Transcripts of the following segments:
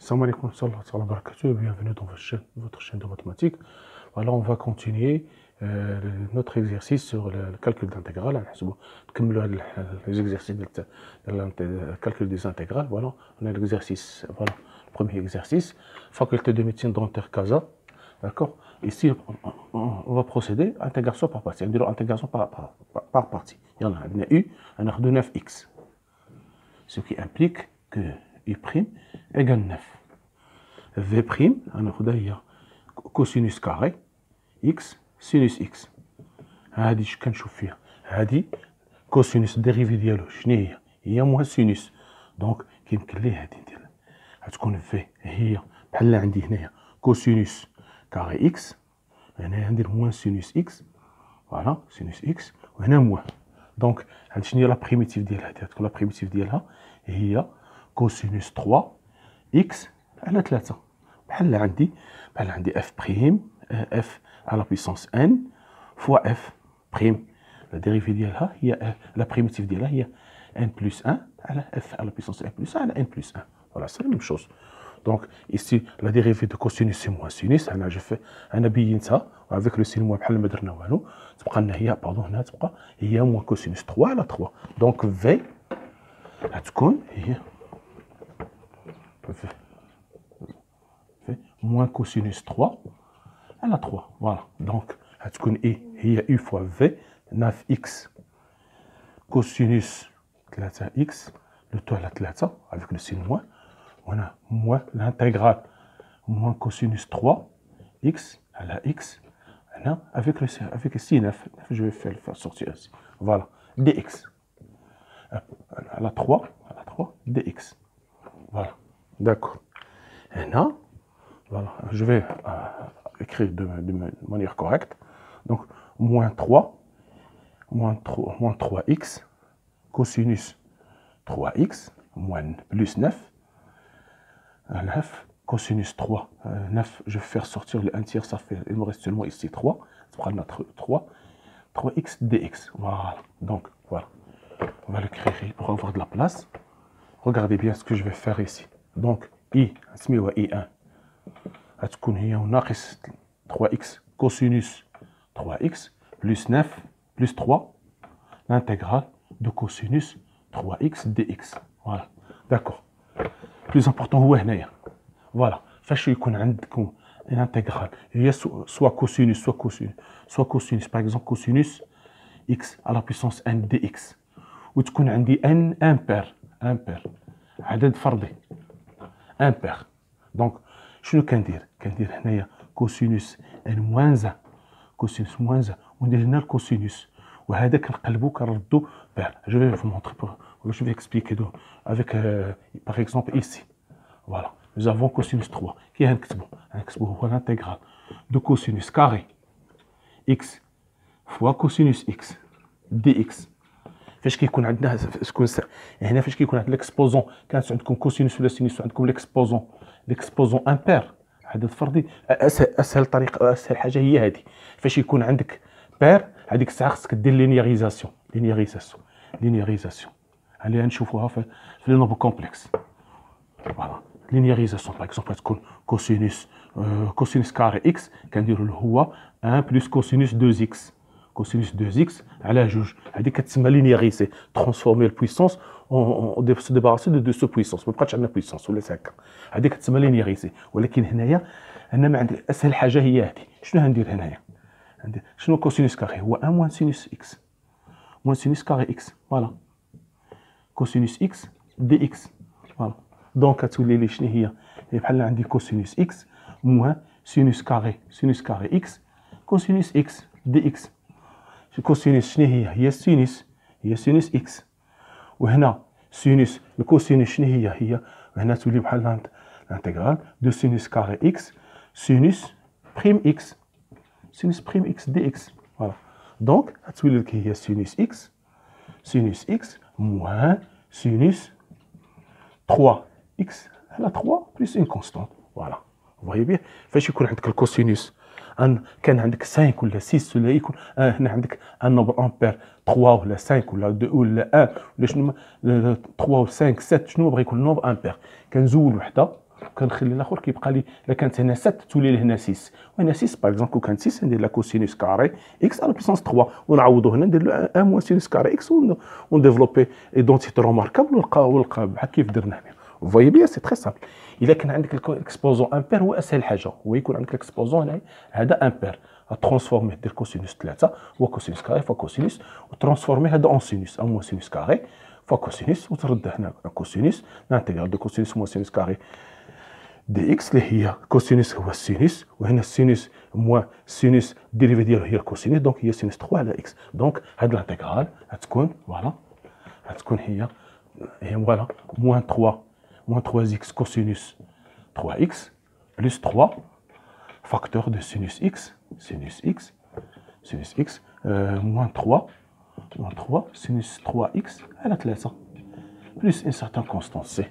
Salam alaikum, wa barakatuh, bienvenue dans votre chaîne de mathématiques. Voilà, on va continuer notre exercice sur le calcul d'intégrale. Comme les exercices de calcul des intégrales, voilà, on a l'exercice, voilà, premier exercice, faculté de médecine dentaire Casa, d'accord. Ici, on va procéder à intégration par partie, c'est-à-dire intégration par partie. Il y en a U, on a de 9x, ce qui implique que U' égale 9. V', on a cosinus carré x sinus x. هذه اش كنشوف فيها؟ هذه كوسينوس ديريفي ديالو شنو هي موان سينوس. دونك كيمكن ليه هذه ندير غتكون في هي بحال عندي هنايا كوسينوس كاري اكس، هنا ندير موان سينوس اكس، فوالا سينوس اكس، وهنا موان. دونك هاد شنو هي لا بريميتيف ديالها؟ تكون لا بريميتيف ديالها هي كوسينوس 3 اكس على 3. بحال عندي اف بريم اف على بيسونس ان فوا اف بريم. لا ديريفي ديالها هي لا بريميتيف ديالها هي ان بلس 1 على اف على بيسونس ان بلس 1 على ان بلس 1. فوالا سي لا ميم شوز. دونك ici la dérivée de cosinus c'est moins sinus. انا بينتها avec le sin moins بحال ما درنا والو. تبقى لنا هي هنا تبقى هي moins cosinus 3 على 3. دونك في غتكون هي moins cosinus 3 à la 3. Voilà. Donc, il y a U fois V, 9x cosinus 3x, le tout à la 3, avec le signe moins. On a moins l'intégrale, moins cosinus 3, x à la x, avec le signe 9. Je vais faire sortir ici. Voilà. dx. À la 3, dx. Voilà. D'accord. Et là, voilà, je vais écrire de manière correcte. Donc, moins 3x, cosinus 3x, moins plus 9, 9, cosinus 3, 9, je vais faire sortir le 1 tiers, ça fait, il me reste seulement ici 3, ça prend notre 3x dx, voilà. Donc, voilà, on va l'écrire pour avoir de la place. Regardez bien ce que je vais faire ici. Donc, I1, غتكون هي ناقص 3x cosinus 3x plus 9 plus 3 l'intégrale de cosinus 3x dx. Voilà. D'accord. Plus important هو هنايا. Voilà. فاش يكون عندكم une intégrale هي soit cosinus par exemple cosinus x à la puissance n dx وتكون عندي n impair عدد فردي impair. Donc شنو كندير هنايا كوسينوس ان موان 1 كوسينوس موان 1 وندير هنا الكوسينوس وهذا كنقلبو كنردو بير. جو في vous montrer je vais expliquer avec par exemple ici. Voilà, nous avons cosinus 3 كي غنكتبو هو l'intégrale de cosinus carré x fois cosinus x dx. فاش كيكون عندنا هنا فاش كيكون عندنا ليكسبوزون كانت عندكم كوسينوس ولا سينوس عندكم ليكسبوزون امبير عدد فردي، اسهل طريقه اسهل حاجه هي هذه. فاش يكون عندك بير هذيك الساعه خصك دير لينياريزاسيون اللي غنشوفوها في لي نومبر كومبلكس. فوالا لينياريزاسيون باغ اكزومبل تكون كوسينوس كاري اكس كنديروا له هو 1 بلس كوسينوس 2 اكس cosinus 2x على جوج. هذه كتسمى لينياريزي ترانسفورمي البويسونس اون se débarrasser de ce puissance. ما بقاتش عندنا بويسونس ولا هكا، هذه كتسمى لينياريزي. ولكن هنايا انا ما عندي اسهل حاجه هي هذه. شنو غندير هنايا؟ شنو كوسينوس كاري؟ هو 1 موان سينوس اكس موان سينوس كاري اكس. فوالا كوسينوس اكس دي اكس. فوالا دونك كتولي لي شنو هي بحال عندي كوسينوس اكس موان سينوس كاري اكس كوسينوس اكس دي اكس. الكوسينوس شنو هي سينوس اكس. وهنا سينوس الكوسينوس شنو هي هنا تولي بحال الانتغرال دو سينوس كاري اكس سينوس بريم اكس دي اكس. فوالا دونك غتولي لك هي سينوس اكس موان سينوس 3 اكس على 3 بلس اون كونستانت. فوالا فوايي بيه. فاش يكون عندك الكوسينوس كان عندك 5 ولا 6 ولا يكون هنا عندك ان نومبر امبير 3 ولا 5 ولا 2 ولا 1 ولا شنو 3 و 5 7 شنو بغى يكون نومبر امبير. كنزول وحده كنخلي الاخر كيبقى لي الا كانت هنا 7 تولي لهنا 6 وهنا 6 باغ اكزومبل كون كانت 6 ندير لا كوسينوس كاري اكس على بيسونس 3 ونعوضو هنا ندير له 1 موان سينوس كاري اكس ونديفلوبي ايدونتيتي روماركابل ونلقى بحال كيف درنا هنا فوايي بيان سي تري سامبل. الا كان عندك الاكسبوزون امبير هو اسهل حاجه، هو يكون عندك الاكسبوزون هنا هذا امبير ترانسفورمي دير كوسينوس 3 هو كوسينوس كاري فوا كوسينوس وترانسفورمي هذا اون سينوس 1 موان سينوس كاري فوا كوسينوس وترد هنا كوسينوس نانتيغرال دو كوسينوس موان سينوس كاري دي اكس اللي هي كوسينوس هو السينوس وهنا السينوس موان سينوس ديريفي ديالو هي الكوسينوس دونك هي سينوس 3 على اكس. دونك هاد الانتيغرال غتكون فوالا غتكون هي فوالا موان 3 اكس كوسينوس 3 اكس بلس 3 فاكتور دو سينوس اكس موان 3 سينوس 3 اكس على 3 plus une certaine constante C.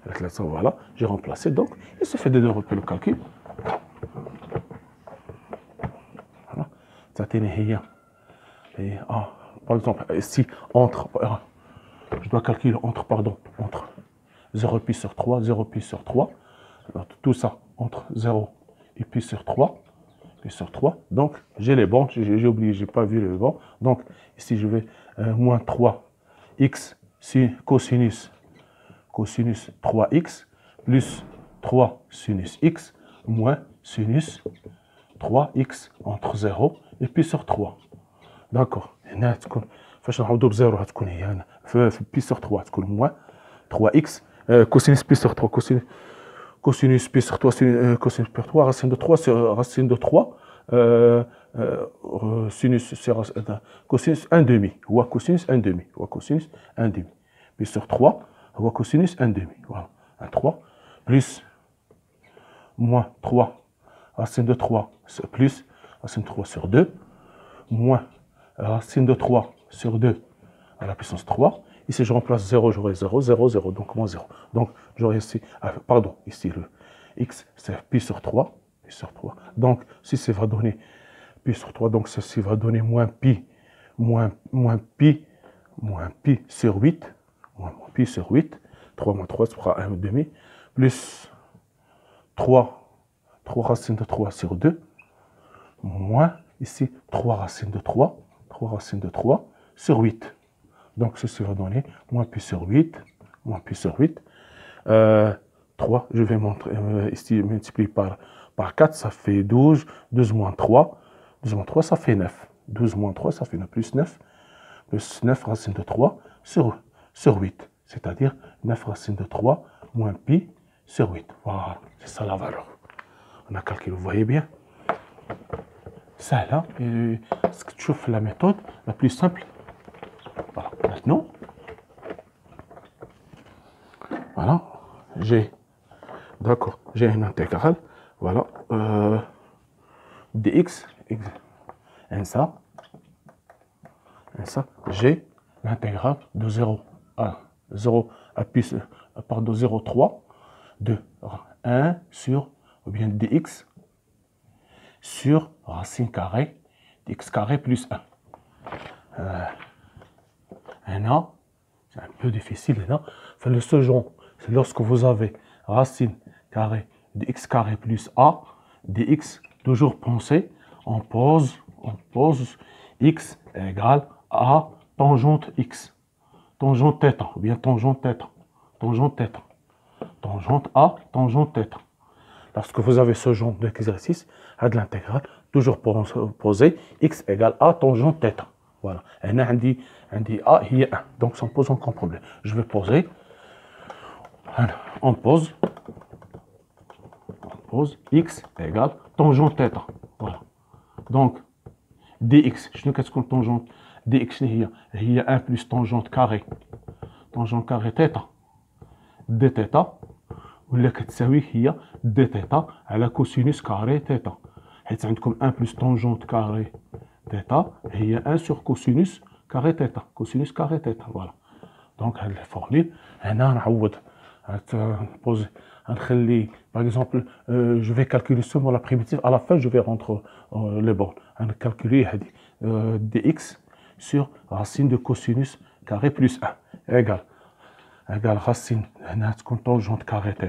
Avec la voilà, j'ai remplacé. Donc, il se fait de développer le calcul. Voilà. Ça t'est et par exemple, ici, je dois calculer entre 0 pi sur 3, 0 pi sur 3. Alors, tout ça entre 0 et pi sur 3. Donc, j'ai les bancs, j'ai oublié, j'ai pas vu les bancs. Donc, ici, je vais moins 3x si cosinus 3x plus 3 sinus x moins sinus 3x entre 0 et pi sur 3. D'accord. هنا تكون فاش نعوضو بزيرو غتكون هي هنا في بي سور 3 تكون موان 3x cosinus pi sur 3 cosinus pi sur 3 cosinus pi sur 3 racine de 3 sur racine de 3 sinus sur cosinus 1 demi ou cosinus 1 demi ou cosinus 1 demi pi sur 3 ou cosinus 1 demi voilà 1 3 plus moins 3 racine de 3 plus racine de 3 sur 2 moins racine de 3 sur 2 à la puissance 3. Ici, je remplace 0, j'aurai 0, 0, 0, donc moins 0. Donc, j'aurai ici, pardon, ici le x, c'est pi sur 3, pi sur 3. Donc, si ça va donner pi sur 3, donc ceci va donner moins pi sur 8, moins pi sur 8, 3 moins 3, ça fera 1 demi, plus 3 racines de 3 sur 2, moins, ici, 3 racines de 3 sur 8. Donc, ceci va donner moins pi sur 8, 3, je vais montrer, ici, multiplié par 4, ça fait 12, 12 moins 3, ça fait 9. 12 moins 3, ça fait 9, plus 9 racines de 3 sur 8. C'est-à-dire 9 racines de 3 moins pi sur 8. Voilà, c'est ça la valeur. On a calculé, vous voyez bien. Ça là, ce que tu fais la méthode la plus simple. Voilà, maintenant, voilà, j'ai une intégrale, voilà, dx, et ça, j'ai l'intégrale de 0 à pi, pardon, 0,3 de 1 sur, ou bien dx, sur racine carrée dx carré plus 1. Là, c'est un peu difficile. Là. Enfin, le second, c'est lorsque vous avez racine carrée de x carré plus a, dx, toujours penser, on pose x égale a tangente x, tangente θ, ou bien tangente θ, tangente a, tangente θ. Lorsque vous avez ce genre d'exercice, à de l'intégrale, toujours poser x égale a tangente θ. Voilà. Et là, on dit a, il y a 1. Donc, ça ne pose aucun problème. Je vais poser. On pose x égale tangente θ. Voilà. Donc, dx, je ne sais pas tangente. dx, il y a 1 plus tangente carré θ. dθ. ولا كتساوي هي dθ على كوسينوس كاري θ. حيت عندكم 1 plus tangente carré θ هي 1 sur cosinus carré θ. Cosinus carré θ. Voilà. Donc, la formule, هنا نعوض نبوزي نخلي par exemple je vais calculer seulement la primitive à la fin je vais rentrer les bornes calculer dx sur racine de cosinus carré plus 1 égale racine هنا تكون tangente carré θ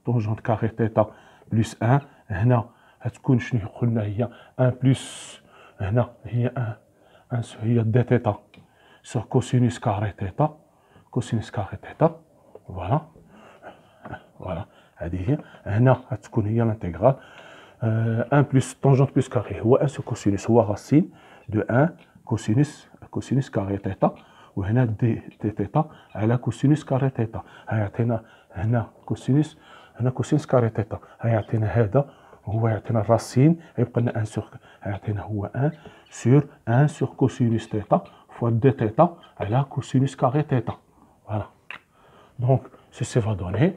طونجونت كاري تيتا بلس 1. هنا غتكون شنو قلنا هي 1 بلس هنا هي 1 هي دي تيتا سور كوسينوس كاري تيتا كوسينوس كاري تيتا. فوالا فوالا هذه هي. هنا غتكون هي الانتيغرال 1 بلس طونجونت بلس كاري هو 1 سور كوسينوس هو راسين دو 1 كوسينوس كاري تيتا. وهنا دي تيتا على كوسينوس كاري تيتا هيعطينا هنا كوسينوس كاري تيتا هيعطينا هذا هو يعطينا الراسين يبقى لنا 1 سور هيعطينا هو 1 سور كوسينوس تيتا فوا دي تيتا على كوسينوس كاري تيتا. فوالا دونك سي فا دوني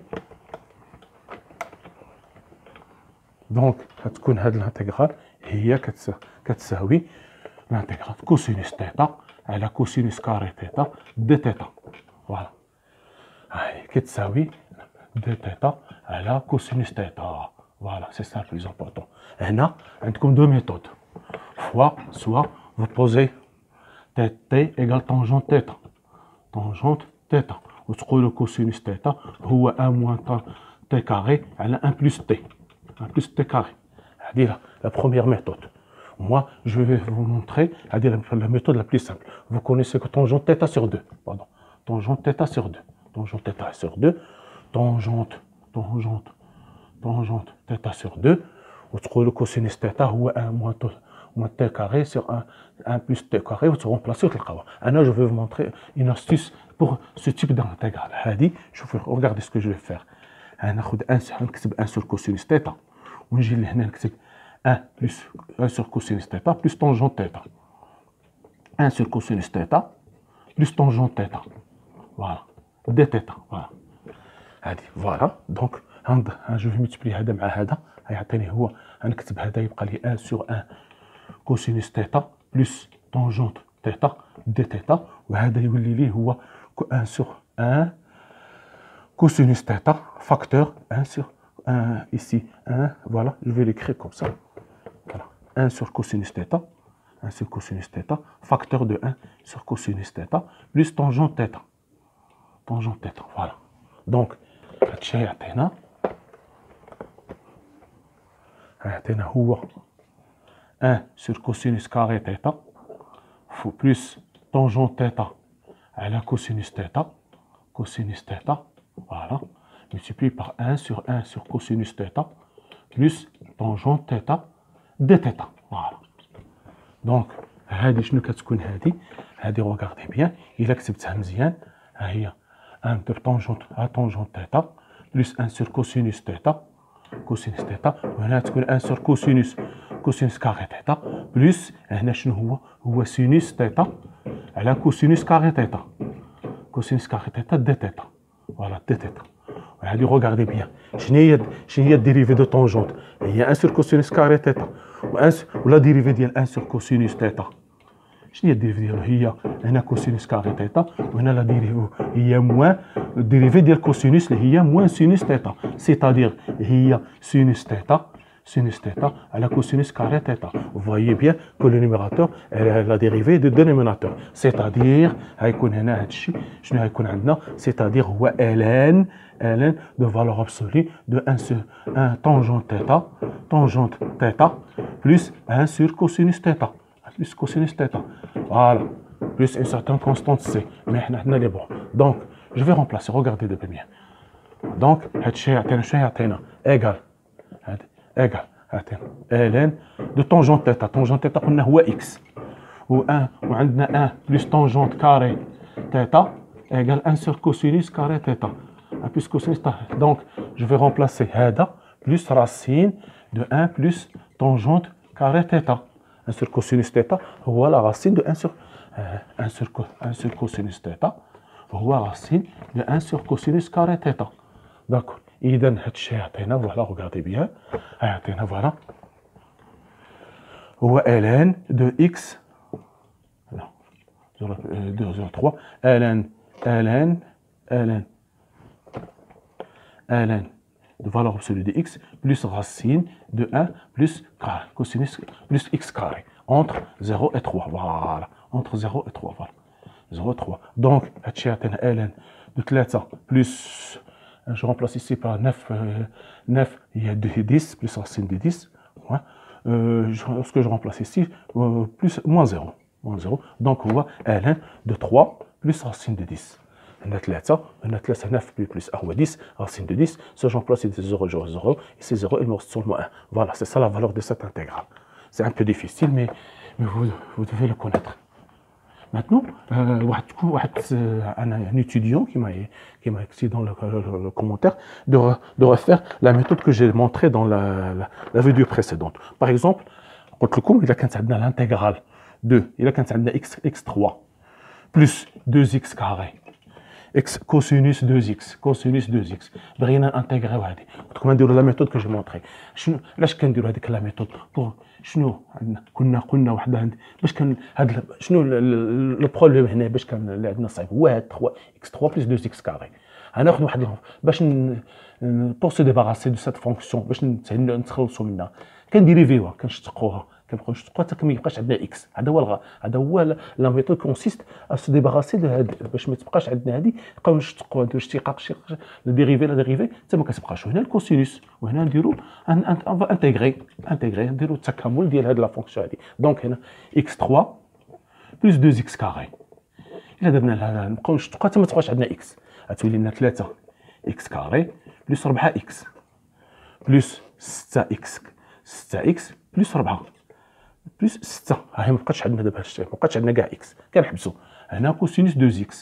دونك غتكون هاد الانتيغرال هي كتساوي الانتيغرال كوسينوس تيتا على كوسينوس كاري تيتا دي تيتا. فوالا هاي كتساوي دي تيتا على كوسينوس تيتا. فوالا سي سا بلوز امبورطون. هنا عندكم دو ميثود سوا vous posez t égale tangente θ tangente θ وتقولوا كوسينوس تيتا هو 1 موان t carré على 1 plus t carré. هذه la première méthode. Moi, je vais vous montrer la méthode la plus simple. Vous connaissez que tangente θ sur 2. Pardon. Tangente θ sur 2. Tangente θ sur 2. Tangente θ sur 2. وتقولوا كوسينوس تيتا هو 1 moins t carré sur 1 plus t carré وترمبلاسي وتلقاوها. أنا je vais vous montrer une astuce pour ce type d'intégrale. هذه شوفوا regardez ce que je vais faire. هناخذ نكتب 1 sur كوسينوس تيتا ونجي لهنا نكتب 1 plus 1 sur cosinus θ plus tangente θ. 1 sur cosinus θ plus tangente θ. Voilà. dθ. Voilà. هذه فوالا دونك جو في ملتبلي هذا مع هذا غيعطيني هو غنكتب هذا يبقى لي 1 sur 1 cosinus θ plus tangente θ dθ وهذا يولي لي هو 1 sur 1 cosinus θ facteur 1 sur 1 ici 1 voilà je vais l'écrire comme ça. Voilà. 1 sur cosinus θ, 1 sur cosinus θ, facteur de 1 sur cosinus θ, plus tangente θ. Tangente θ, voilà. Donc, هادشي يعطينا هو 1 sur cosinus carré θ, plus tangente θ على cosinus θ, cosinus θ, voilà, multiplié par 1 sur cosinus θ, plus tangente θ, dθ. Voilà. Donc, هذه شنو كتكون هذه regardez bien, إلا كتبتها مزيان ها هي 1 de tangente θ plus 1 sur cosinus θ وهنا تكون 1 sur cosinus carré θ plus هنا شنو هو sinus θ على cosinus carré θ cosinus carré θ dθ. Voilà dθ. وهذه regardez bien شنو هي الديريفي دو طونجونت هي 1 sur cosinus carré θ ولا ديريفي ديال 1 sur cosinus θ. شنو هي الديريفي ديالو هي هنا كوسينوس كاري ثيتا وهنا لا ديريفي هي موان الديريفي ديال كوسينوس اللي هي موان سينوس ثيتا سيتادير هي سينوس ثيتا على كوسينوس كاري ثيتا. Vous voyez bien que le numérateur est la dérivée du dénominateur c'est-à-dire غيكون هنا هذا الشيء شنو غيكون عندنا c'est-à-dire هو ln de valeur absolue de 1 tangente θ plus 1 sur cosinus θ plus cosinus θ. Voilà. Plus une certaine constante C. Mais on a les bons. Donc, je vais remplacer. Regardez de bien. Donc, égal. ln de tangente θ. Tangente θ, on a x. Ou 1, on a 1 plus tangente carré θ égale 1 sur cosinus carré θ. Plus cosinus θ. Donc, je vais remplacer هذا plus racine de 1 plus tangente carré θ. 1 sur cosinus θ هو la racine de 1 sur cosinus θ هو racine de 1 sur cosinus carré θ. D'accord. إذا هذا الشيء يعطينا voilà regardez bien يعطينا voilà هو ln de x 2,03 ln de valeur absolue de x plus racine de 1 plus carré, cosinus plus x carré, entre 0 et 3. Voilà, entre 0 et 3. Voilà, 0 et 3. Donc, ln de 3 plus je remplace ici par 9, 9, il y a 10, plus racine de 10, ouais. Ce que je remplace ici, plus moins 0, moins 0. Donc on voit ln de 3 plus racine de 10. On a 9 plus 1 ou 10, racine de 10. Si je remplace ici 0, 0, 0, et c'est 0, il me reste seulement 1. Voilà, c'est ça la valeur de cette intégrale. C'est un peu difficile, mais vous devez le connaître. Maintenant, un étudiant qui m'a écrit dans le commentaire de refaire la méthode que j'ai montrée dans la vidéo précédente. Par exemple, il a l'intégrale de x3 plus 2x carré. Cosinus 2x, cosinus 2x. بغينا نانتيغريو هذه. كما نديروا لا ميثود كو جو مونطري. شنو علاش كنديروا هذيك لا ميثود؟ بور شنو عندنا قلنا وحده باش كان هذا شنو لو بروبليم هنا باش كان اللي عندنا صعيب هو هاد 3 x3 plus 2x كاري. غناخذ واحد باش بور سو ديباراسي دو سيت فونكسيون باش نتخلصوا منها كنديريفيوها كنشتقوها كنبقاو نشتقوها حتى ما يبقاش عندنا اكس. هذا هو لا ميثود كونسيست ا سو ديباراسي دو هاد باش ما تبقاش عندنا هذه نبقاو نشتقوها نديرو اشتقاق لا ديريفي حتى ما كتبقاش. هنا الكوسينوس وهنا نديرو انتيغري نديرو التكامل ديال هاد لا فونكسيون هذه. دونك هنا x3 بلس 2x كاري. الا درنا نبقاو نشتقوها حتى ما تبقاش عندنا اكس. غتولي لنا 3 x كاري بلس 4x بلس 6x بلس 4 بلس 6. ها ما بقاتش عندنا دابا هادشي، ما بقاتش عندنا كاع اكس، كنحبسوا هنا كوسينوس 2x.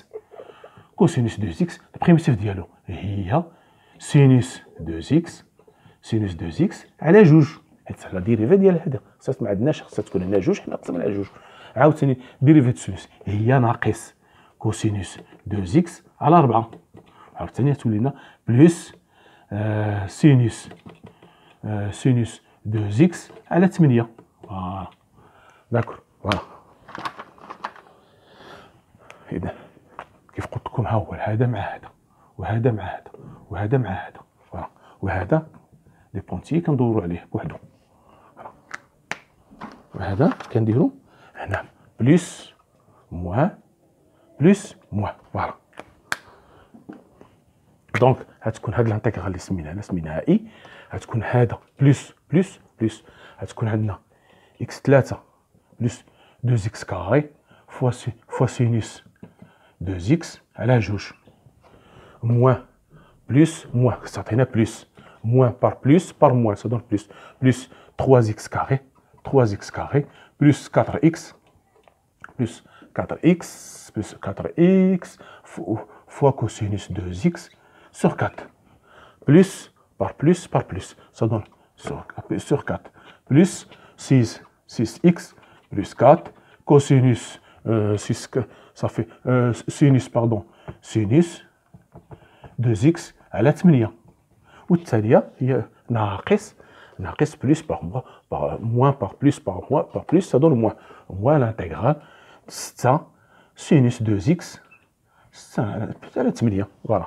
كوسينوس 2x البريميتيف ديالو هي سينوس 2x على جوج، حيت لا ديريفي ديال هذا خاصها ما عندناش، خاصها تكون هنا جوج، حنا قسمنا على جوج. عاوتاني ديريفي د سينوس هي ناقص كوسينوس 2x على 4. عاوتاني تولي لنا بلس سينوس 2x على 8. فوالا داكور. فوالا اذا كيف قلت لكم ها هو هذا مع هذا وهذا مع هذا وهذا مع هذا. فوالا وهذا لي بونتي كندوروا عليه بوحدو. وهذا كنديروا هنا بلس موان بلس موان. فوالا دونك غتكون هاد الانتيغرال اللي سميناها اي غتكون هذا بلس بلس بلس غتكون عندنا x3 بلس 2x كاري فوا سينوس 2x على جوج موان بلس موان كتعطينا بلس موان بار موان سا دون بلس 3x كاري بلس 4x بلس 4x فوا كوسينوس 2x sur 4 plus par plus ça donne sur 4 plus 6x plus 4 cosinus 6 ça fait sinus pardon sinus 2x على 8 والتالية هي ناقص plus par moins par plus ça donne moins l'intégrale 6 sinus 2x على 8. voilà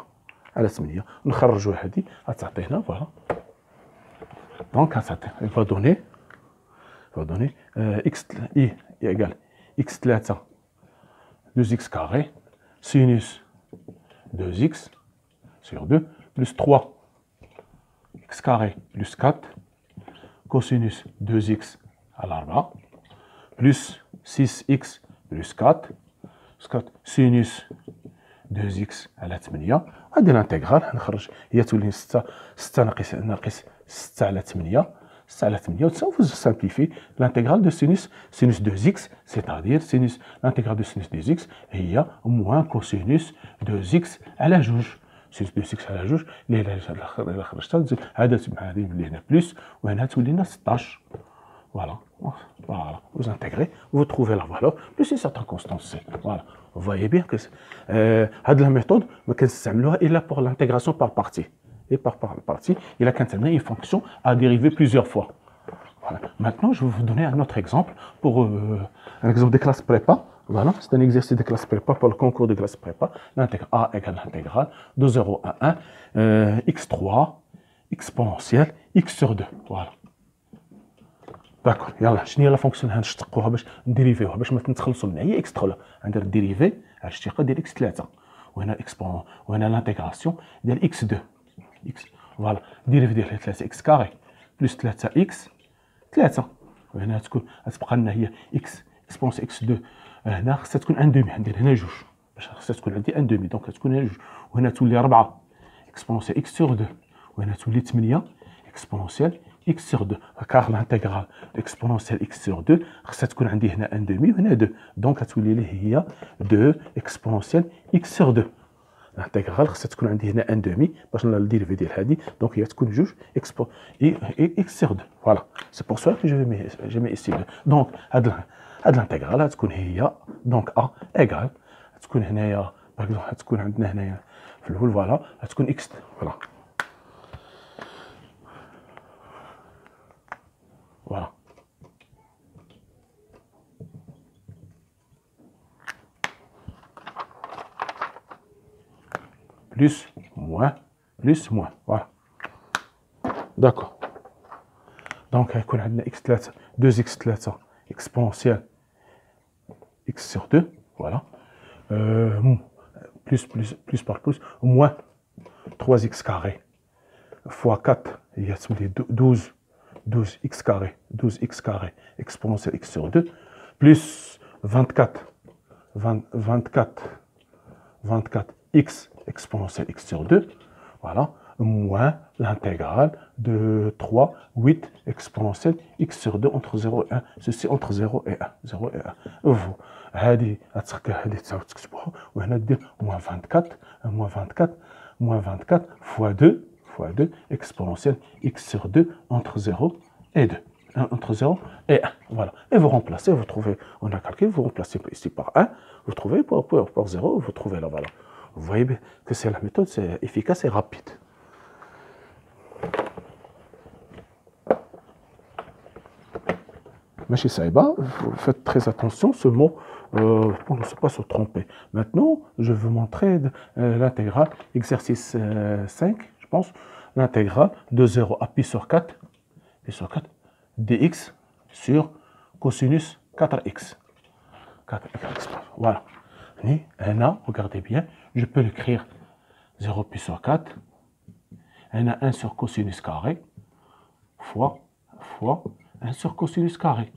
على 8 نخرجوا هذه غتعطينا. فوالا دونك غتعطي va donner x i égale x3 2x carré sinus 2x sur 2 plus 3 x carré plus 4 cosinus 2x à l'arbre plus 6x plus 4 sinus 2x على 8. هذه الانتيغرال نخرج هي تولي 6 ناقص 6 على 8 6 على 8 وتساوي سامبليفي الانتيغرال دو سينوس 2x سيتادير سينوس الانتيغرال دو سينوس 2x هي موان كوسينوس 2x على جوج. سينوس 2x على جوج اللي خرجتها هذا مع هذه اللي هنا بلس وهنا تولي لنا 16. Voilà, vous intégrez, vous trouvez la valeur, plus une certaine constante C. Voilà, vous voyez bien que cette méthode, on est pour l'intégration par partie. Et par partie, il a une fonction à dériver plusieurs fois. Voilà. Maintenant, je vais vous donner un autre exemple pour un exemple de classe prépa. Voilà, c'est un exercice de classe prépa pour le concours de classe prépa. L'intégral A égale l'intégrale de 0 à 1, x3 exponentielle x sur 2. Voilà. داكور. يلا شنو هي لا فونكسيون غنشتقوها باش نديريفيوها باش ما نتخلصوا منها؟ هي x3 غندير الديريفي على الاشتقاق ديال x3 وهنا اكسبون وهنا لانتيغراسيون ديال x2 x. Voilà. ديريفي ديال 3x كاري بلس 3x 3. وهنا تكون غتبقى لنا هي x اكسبونس x2. هنا خصها تكون 1 دومي. ندير هنا جوج باش خصها تكون عندي 1 دومي. دونك غتكون هنا جوج. وهنا تولي 4 اكسبونس x سور 2. وهنا تولي 8 اكسبونسيال x سور 2. كار لانتيغرال اكسبونسيال x سور 2 خصها تكون عندي هنا 1 دومي وهنا 2. دونك غتولي لي هي 2 اكسبونسيال x سور 2. الانتيغرال خصها تكون عندي هنا 1 دومي باش نديريفي ديال هذه. دونك هي تكون جوج اكس سور 2. فوالا سي بور سوا كو جو مي ايسي 2. دونك هاد الانتيغرال غتكون هي دونك ا ايغال تكون هنايا باغ اكزومبل تكون عندنا هنايا في الاول فوالا غتكون اكس. فوالا فوالا plus moins, voilà. D'accord. Donc, on a x3, 2x3 exponentielle x sur 2, voilà. Plus par plus, moins 3x carré fois 4, il y a 12x carré, 12x carré exponentielle x sur 2, plus 24x exponentielle x sur 2, voilà, moins l'intégrale de 3, 8 exponentielle x sur 2 entre 0 et 1, ceci entre 0 et 1, 0 et 1. هذه تساوي تكتبوها وهنا دير moins 24 fois 2 exponentielle x sur 2 entre 0 et 2. Entre 0 et 1. Voilà. Et vous remplacez, vous trouvez, on a calculé, vous remplacez ici par 1, vous trouvez par 0, vous trouvez la valeur. Vous voyez que c'est la méthode, c'est efficace et rapide. Machine Saïba, faites très attention, ce mot, pour ne pas se tromper. Maintenant, je vais vous montrer l'intégrale, exercice 5, je pense, l'intégrale de 0 à pi sur 4, dx sur cosinus 4x. 4x, voilà. Et là, regardez bien, je peux l'écrire 0 pi sur 4, n a 1 sur cosinus carré, fois 1 sur cosinus carré,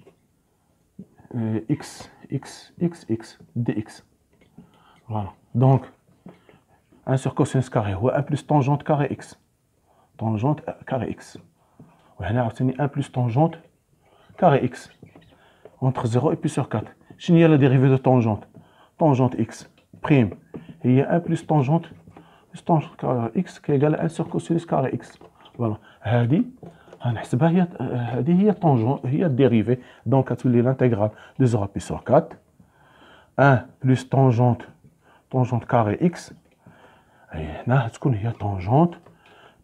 x, dx. Voilà. Donc, 1 sur cosinus carré, ou 1 plus tangente carré x. Tangente carré x. On a obtenu 1 plus tangente carré x. Entre 0 et pi sur 4. Je n'y a la dérivée de tangente. Tangente x prime. Il y a 1 plus tangente carré x qui est égal à 1 sur cosinus carré x. Voilà. هذه هي tangente, هي dérivée. Donc, l'intégrale de 0 à pi sur 4. 1 plus tangente carré x. Et là, تكون هي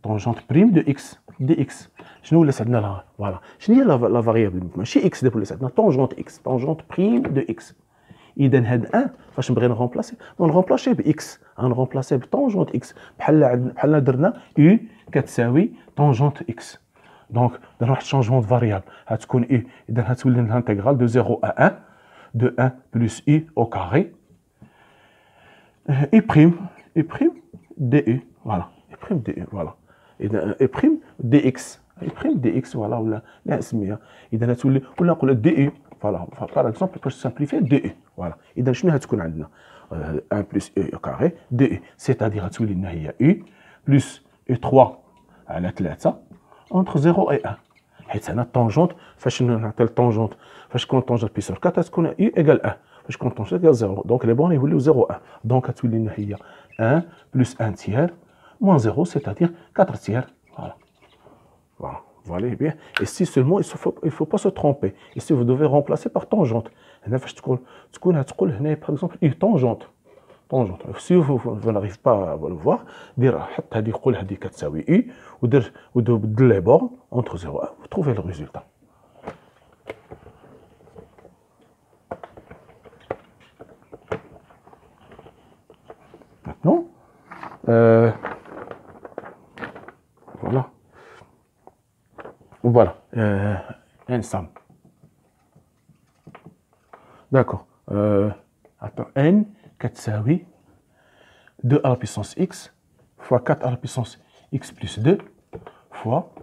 tangente prime de x dx. شنو اللي سدنا لها؟ فوالا. شنو هي لا فاريابل؟ ماشي x دابا اللي سدنا tangente x, tangente prime de x. إذا هاد 1 فاش نبغي نغومبلاسي نغومبلاسي بإكس، غنغومبلاسي بطونجونت إكس بحال درنا U كتساوي طونجونت إكس. دونك درنا واحد الشونجمون دو فاريابل، غتكون U، إذا غتولي الانتيغرال دو 0 à 1 de 1 plus U au carré U prime du، voilà U prime du، voilà إذا U prime dx، U prime dx voilà ولا نسميها، إذا غتولي ولا نقولوا du. Voilà, par exemple, pour simplifier, 2u. Voilà. Et donc, nous avons 1 plus u au carré, 2u. C'est-à-dire, il y a u plus u3 à la 3 entre 0 et 1. Et c'est notre tangente. Nous avons tangente. Quand tangente pi sur 4, u égale 1. Quand tangente égale 0. Donc, les bornes évoluent 0, 1. Donc, il y a 1 plus 1 tiers moins 0, c'est-à-dire 4 tiers. Voilà. Voilà. Voilà, bien. Et si seulement, il ne faut pas se tromper. Ici, vous devez remplacer par tangente. Par exemple, une tangente. Si vous n'arrivez pas à le voir, vous devez les bornes entre 0 et 1, vous trouvez le résultat. Maintenant, voilà. Voilà, ensemble. D'accord. Attends, n, 4 2 à la puissance x fois 4 à la puissance x plus 2 fois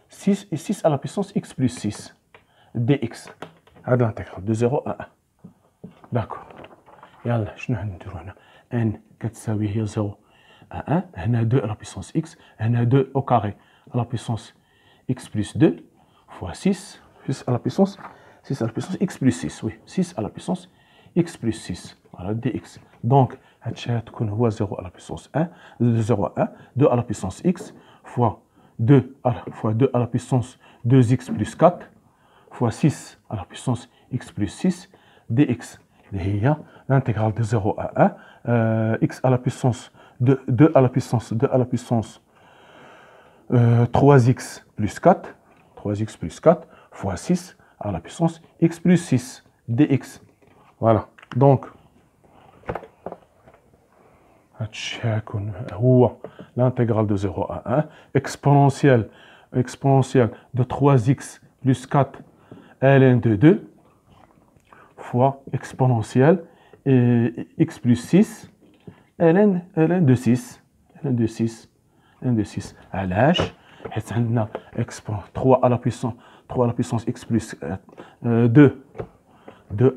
6, et 6 à la puissance x plus 6 dx. هذا l'intégrale de 0 à 1. D'accord. يلا شنو نديرو هنا؟ n كتساوي هي 0 à 1. هنا 2 à la puissance x. هنا 2 au carré à la puissance x plus 2 fois 6. 6 à la puissance x plus 6. Oui, 6 à la puissance x plus 6. Voilà, dx. Donc, هادشي غتكون هو 0 à la puissance 1. 0 à 1. 2 à la puissance x fois 2 à la puissance 2x plus 4 fois 6 à la puissance x plus 6 dx. Il y a l'intégrale de 0 à 1, x à la puissance 2 à la puissance 3x plus 4, 3x plus 4 fois 6 à la puissance x plus 6 dx. Voilà. Donc, l'intégrale de 0 à 1 exponentielle de 3x plus 4 ln de 2 fois exponentielle et x plus 6 ln de 6 ln de 6 علاش حيت عندنا 3 à la puissance x plus 2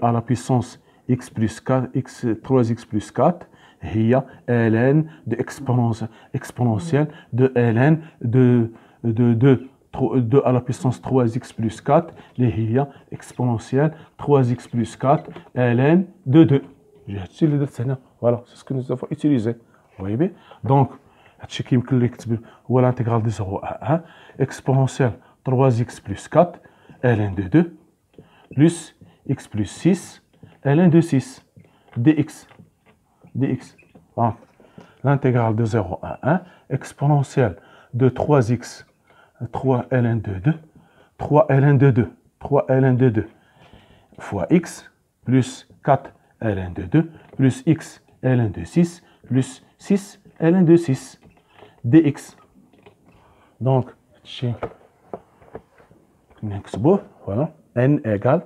à la puissance x plus 4 3x plus 4 هي ln de exponentielle de ln de 2 à la puissance 3x plus 4 اللي هي exponentielle 3x plus 4 ln de 2. هادشي اللي درت هنا. Voilà, c'est ce que nous avons utilisé. Vous voyez bien? Donc, هادشي كيمكن لك تكتب هو l'intégrale de 0 à 1 exponentielle 3x plus 4 ln de 2 plus x plus 6 ln de 6 dx. Donc, l'intégrale de 0 à 1 exponentielle de 3x 3 ln de 2 3 ln de 2 3 ln de 2 fois x plus 4 ln de 2 plus x ln de 6 plus 6 ln de 6 dx. Donc, voilà, n égale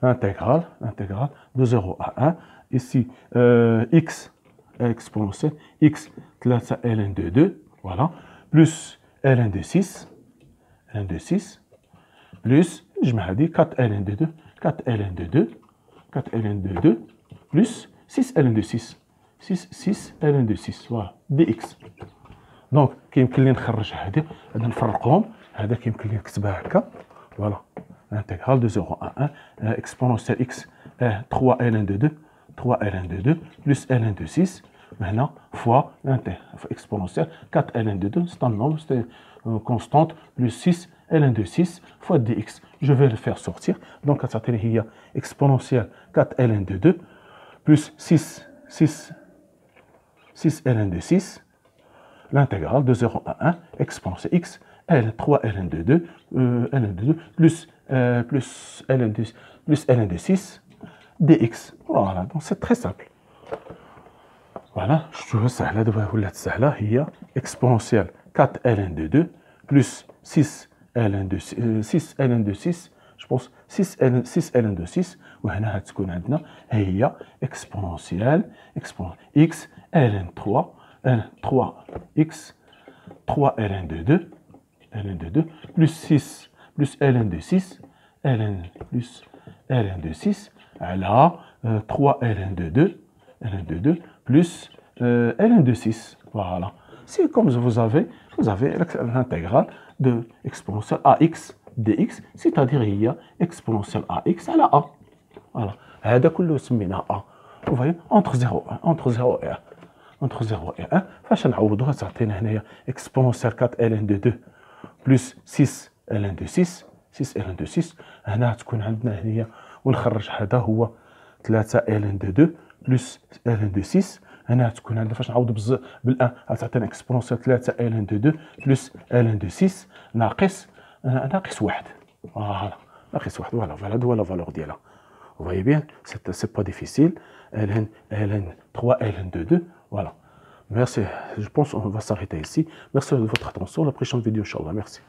l'intégrale de 0 à 1. Ici, x exponentielle, x 3 ln de 2, voilà, plus ln de 6, plus, je me dis 4 ln de 2, 4 ln de 2, plus 6 ln de 6, 6 ln de 6, voilà, dx. Donc, كيمكن لي نخرج هذا نفرقهم، هذا كيمكن لي نكتبها هكا، voilà, l'intégrale de 0 à 1, exponentielle x 3 ln de 2, 3 ln de 2, plus ln de 6, maintenant, fois exponentielle 4 ln de 2, c'est un nombre, c'est une constante, plus 6 ln de 6 fois dx. Je vais le faire sortir. Donc, ça هي exponentielle 4 ln de 2, plus 6 ln de 6, l'intégrale de 0 à 1, exponentielle x, 3 ln de 2, plus ln de 6, dx. Voilà, donc c'est très simple. Voilà, شوفوا سهلة دابا ولات سهلة. هي exponentielle 4 ln de 2 plus 6 ln de 6, je pense 6 ln de 6. وهنا غتكون عندنا هي exponentielle x ln 3x 3 ln de 2 plus 6 plus ln de 6 plus ln de 6 على 3 ln de 2 plus ln de 6. Voilà. C'est comme vous avez l'intégrale de exponentielle ax dx, c'est-à-dire هي exponentielle ax على a. Voilà. هذا كله سميناه a. Vous voyez, entre 0 et 1 فاش نعوضوها تعطينا هنايا exponentielle 4 ln de 2 plus 6 ln de 6 هنا تكون عندنا هي ونخرج هذا هو 3 ln de 2 plus ln de 6. هنا تكون عندنا فاش نعوض بالان غتعطينا exponentielle 3 ln de 2 plus ln de 6 ناقص 1. Voilà, ناقص 1. Voilà, la valeur ديالها. Vous voyez bien, c'est pas difficile. ln 3 ln de 2. Voilà. Merci. Je pense qu'on va s'arrêter ici. Merci de votre attention. La prochaine vidéo, Inch'Allah. Merci.